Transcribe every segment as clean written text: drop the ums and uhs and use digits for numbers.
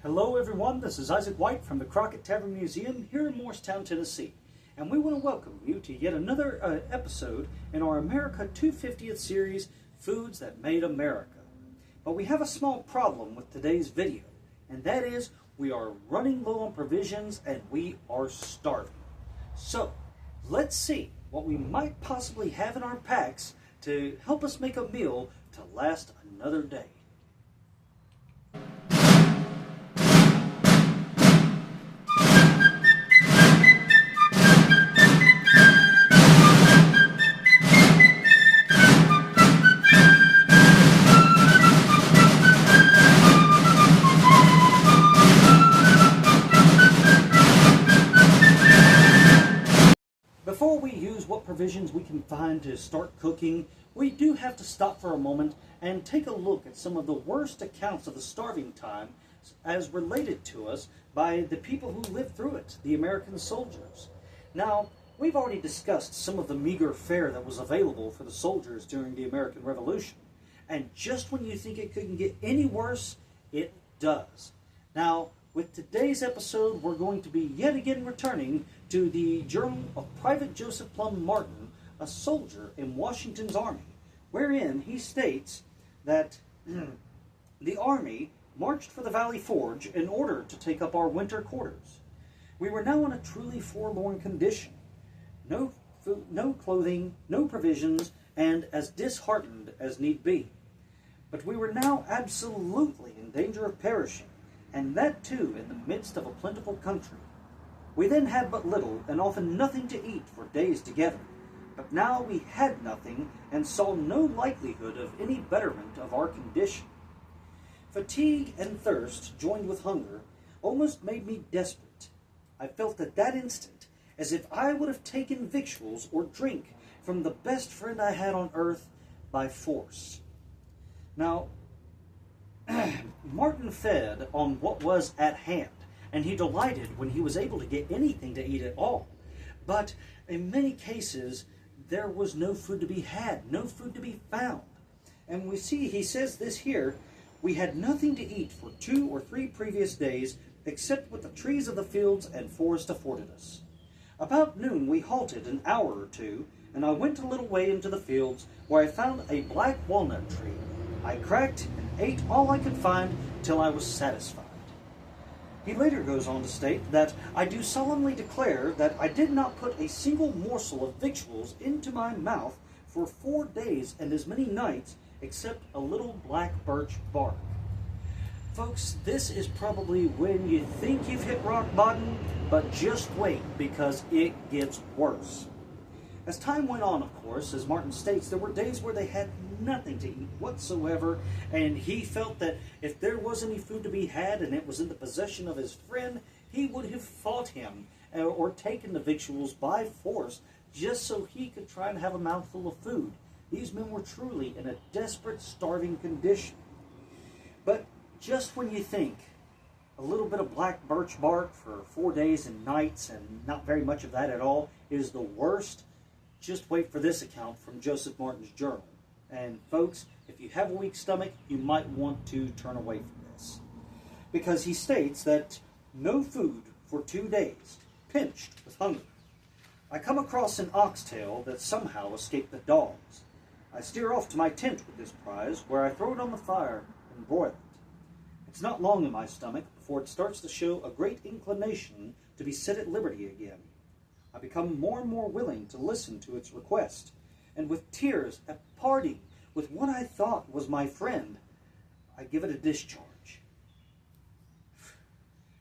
Hello everyone, this is Isaac White from the Crockett Tavern Museum here in Morristown, Tennessee. And we want to welcome you to yet another episode in our America 250th series, Foods That Made America. But we have a small problem with today's video, and that is we are running low on provisions and we are starving. So, let's see what we might possibly have in our packs to help us make a meal to last another day. Before we use what provisions we can find to start cooking, we do have to stop for a moment and take a look at some of the worst accounts of the starving time as related to us by the people who lived through it, the American soldiers. Now, we've already discussed some of the meager fare that was available for the soldiers during the American Revolution. And just when you think it couldn't get any worse, it does. Now, with today's episode, we're going to be yet again returning to the journal of Private Joseph Plum Martin, a soldier in Washington's army, wherein he states that the army marched for the Valley Forge in order to take up our winter quarters. We were now in a truly forlorn condition. No food, no clothing, no provisions, and as disheartened as need be. But we were now absolutely in danger of perishing, and that too in the midst of a plentiful country. We then had but little and often nothing to eat for days together, but now we had nothing and saw no likelihood of any betterment of our condition. Fatigue and thirst, joined with hunger, almost made me desperate. I felt at that instant as if I would have taken victuals or drink from the best friend I had on earth by force. Now, Martin fed on what was at hand, and he delighted when he was able to get anything to eat at all. But in many cases, there was no food to be had, no food to be found. And we see, he says this here, we had nothing to eat for 2 or 3 previous days, except what the trees of the fields and forest afforded us. About noon we halted an hour or two, and I went a little way into the fields, where I found a black walnut tree. I cracked and ate all I could find till I was satisfied. He later goes on to state that I do solemnly declare that I did not put a single morsel of victuals into my mouth for 4 days and as many nights, except a little black birch bark. Folks, this is probably when you think you've hit rock bottom, but just wait, because it gets worse. As time went on, of course, as Martin states, there were days where they had nothing to eat whatsoever, and he felt that if there was any food to be had and it was in the possession of his friend, he would have fought him or taken the victuals by force just so he could try and have a mouthful of food. These men were truly in a desperate, starving condition. But just when you think a little bit of black birch bark for 4 days and nights and not very much of that at all is the worst, just wait for this account from Joseph Martin's journal. And folks, if you have a weak stomach, you might want to turn away from this. Because he states that no food for 2 days, pinched with hunger. I come across an oxtail that somehow escaped the dogs. I steer off to my tent with this prize, where I throw it on the fire and broil it. It's not long in my stomach before it starts to show a great inclination to be set at liberty again. I become more and more willing to listen to its request, and with tears at parting with what I thought was my friend, I give it a discharge.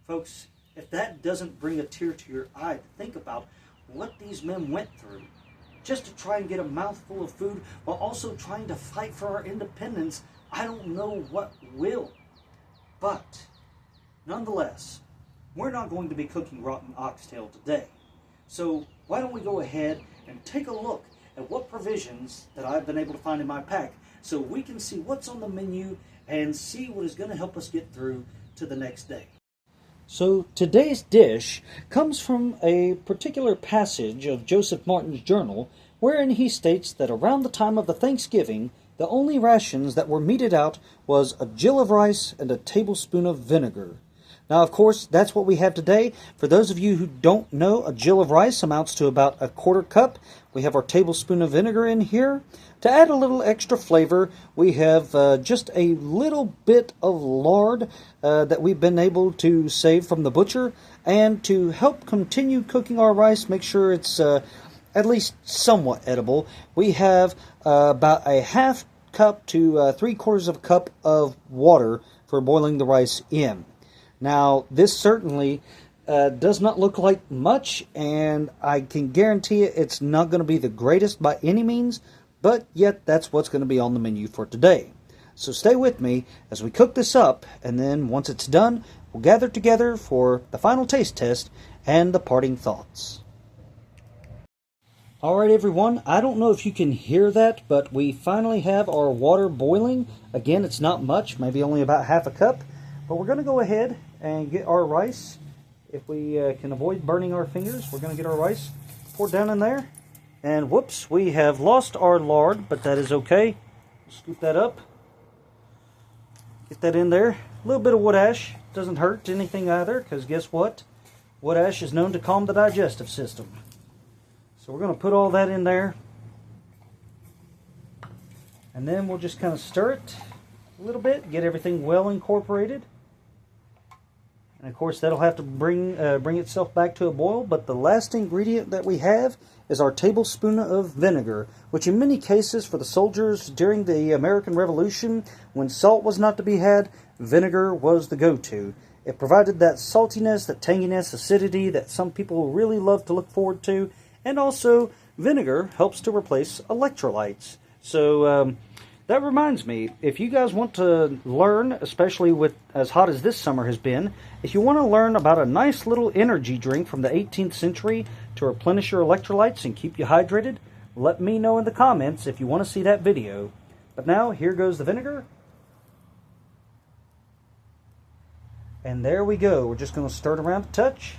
Folks, if that doesn't bring a tear to your eye to think about what these men went through, just to try and get a mouthful of food while also trying to fight for our independence, I don't know what will. But, nonetheless, we're not going to be cooking rotten oxtail today. So why don't we go ahead and take a look at what provisions that I've been able to find in my pack so we can see what's on the menu and see what is going to help us get through to the next day. So today's dish comes from a particular passage of Joseph Martin's journal wherein he states that around the time of the Thanksgiving, the only rations that were meted out was a gill of rice and a tablespoon of vinegar. Now, of course, that's what we have today. For those of you who don't know, a gill of rice amounts to about a quarter cup. We have our tablespoon of vinegar in here. To add a little extra flavor, we have just a little bit of lard that we've been able to save from the butcher. And to help continue cooking our rice, make sure it's at least somewhat edible, we have about a half cup to 3/4 of a cup of water for boiling the rice in. Now, this certainly does not look like much, and I can guarantee it's not going to be the greatest by any means, but yet that's what's going to be on the menu for today. So stay with me as we cook this up, and then once it's done, we'll gather together for the final taste test and the parting thoughts. Alright everyone, I don't know if you can hear that, but we finally have our water boiling. Again, it's not much, maybe only about half a cup. But we're going to go ahead and get our rice. If we can avoid burning our fingers, we're going to get our rice poured down in there. And whoops, we have lost our lard, but that is okay. Scoop that up. Get that in there. A little bit of wood ash. Doesn't hurt anything either, because guess what? Wood ash is known to calm the digestive system. So we're going to put all that in there. And then we'll just kind of stir it a little bit, get everything well incorporated. And of course that'll have to bring itself back to a boil, but the last ingredient that we have is our tablespoon of vinegar, which in many cases for the soldiers during the American Revolution, when salt was not to be had, vinegar was the go-to. It provided that saltiness, that tanginess, acidity that some people really love to look forward to, and also vinegar helps to replace electrolytes. So that reminds me, if you guys want to learn, especially with as hot as this summer has been, if you want to learn about a nice little energy drink from the 18th century to replenish your electrolytes and keep you hydrated, let me know in the comments if you want to see that video. But now, here goes the vinegar. And there we go. We're just going to stir it around a touch.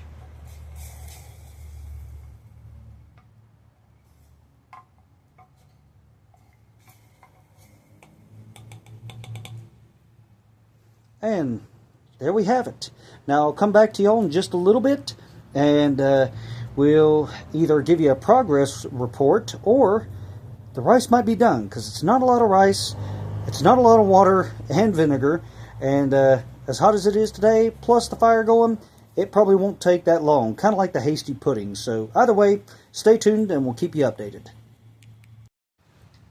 And there we have it. Now I'll come back to y'all in just a little bit, and we'll either give you a progress report, or the rice might be done, because it's not a lot of rice, it's not a lot of water and vinegar, and as hot as it is today, plus the fire going, it probably won't take that long, kind of like the hasty pudding. So either way, stay tuned and we'll keep you updated.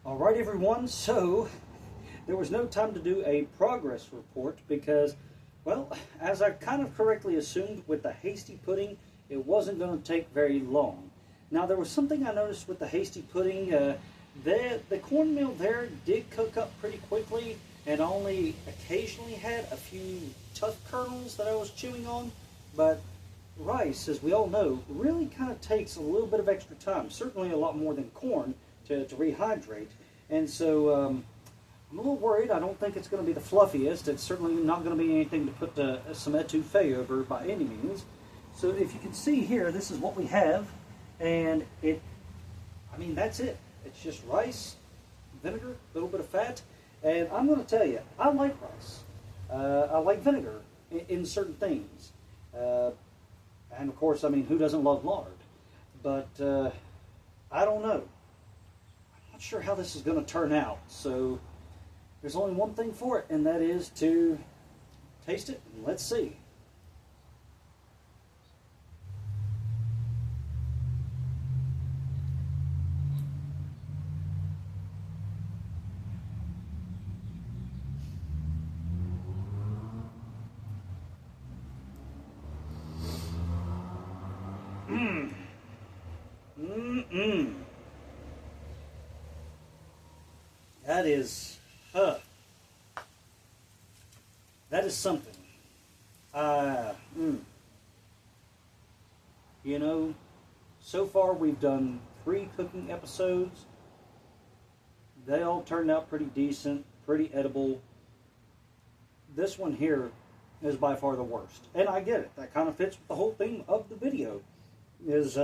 Alright everyone, so there was no time to do a progress report because, well, as I kind of correctly assumed with the hasty pudding, it wasn't going to take very long. Now, there was something I noticed with the hasty pudding. The cornmeal there did cook up pretty quickly and only occasionally had a few tough kernels that I was chewing on. But rice, as we all know, really kind of takes a little bit of extra time, certainly a lot more than corn, to rehydrate. And so I'm a little worried. I don't think it's going to be the fluffiest. It's certainly not going to be anything to put some etouffee over by any means. So if you can see here, this is what we have. And I mean, that's it. It's just rice, vinegar, a little bit of fat. And I'm going to tell you, I like rice. I like vinegar in certain things. And of course, I mean, who doesn't love lard? But I don't know. I'm not sure how this is going to turn out. So there's only one thing for it, and that is to taste it, and let's see. That is something. You know, so far we've done 3 cooking episodes. They all turned out pretty decent, pretty edible. This one here is by far the worst. And I get it. That kind of fits with the whole theme of the video. Is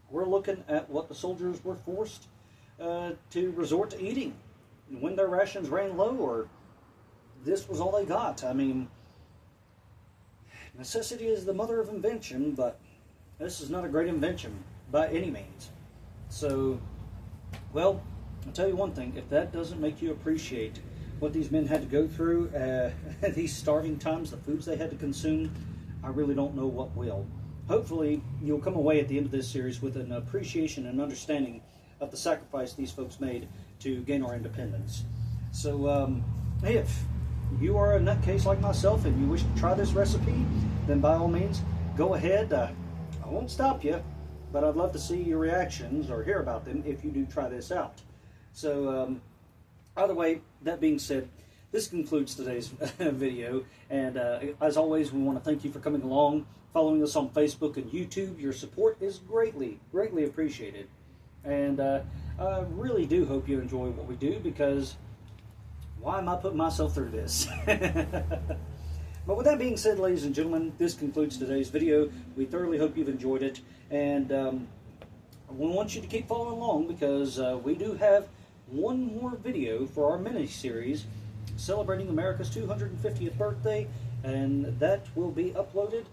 we're looking at what the soldiers were forced to resort to eating when their rations ran low, or this was all they got. I mean, necessity is the mother of invention, but this is not a great invention by any means. So, well, I'll tell you one thing, if that doesn't make you appreciate what these men had to go through, these starving times, the foods they had to consume, I really don't know what will. Hopefully, you'll come away at the end of this series with an appreciation and understanding of the sacrifice these folks made to gain our independence. So, if you are a nutcase like myself and you wish to try this recipe, then by all means, go ahead. I won't stop you, but I'd love to see your reactions or hear about them if you do try this out. So, either way, that being said, this concludes today's video, and as always, we want to thank you for coming along, following us on Facebook and YouTube. Your support is greatly appreciated, and I really do hope you enjoy what we do, because why am I putting myself through this? But with that being said, ladies and gentlemen, this concludes today's video. We thoroughly hope you've enjoyed it, and we want you to keep following along, because we do have one more video for our mini-series celebrating America's 250th birthday, and that will be uploaded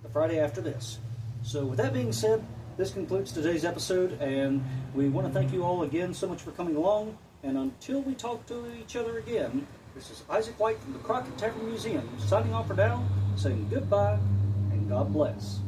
the Friday after this. So with that being said, this concludes today's episode, and we want to thank you all again so much for coming along, and until we talk to each other again, this is Isaac White from the Crockett Tavern Museum, signing off for now, saying goodbye, and God bless.